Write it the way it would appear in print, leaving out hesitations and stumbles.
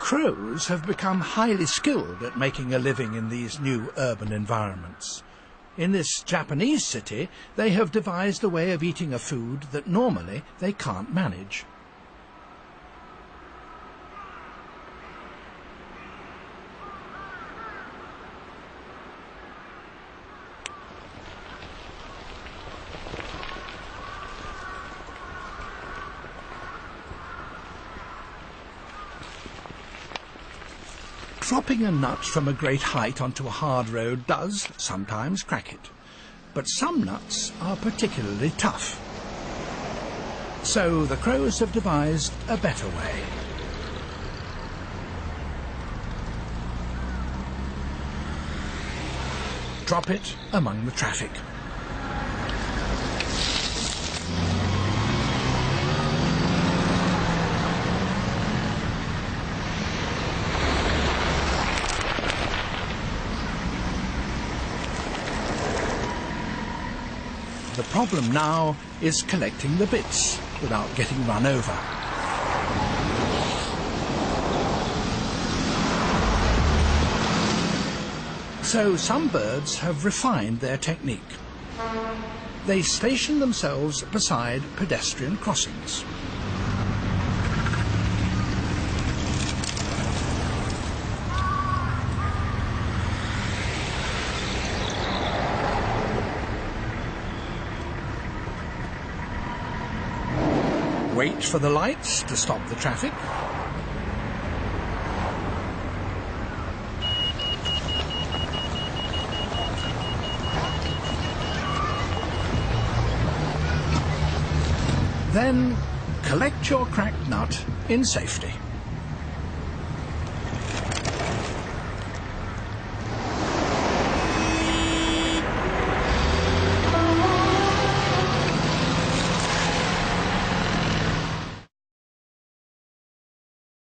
Crows have become highly skilled at making a living in these new urban environments. In this Japanese city, they have devised a way of eating a food that normally they can't manage. Dropping a nut from a great height onto a hard road does sometimes crack it, but some nuts are particularly tough. So the crows have devised a better way. Drop it among the traffic. The problem now is collecting the bits without getting run over. So some birds have refined their technique. They station themselves beside pedestrian crossings. Wait for the lights to stop the traffic. Then collect your cracked nut in safety.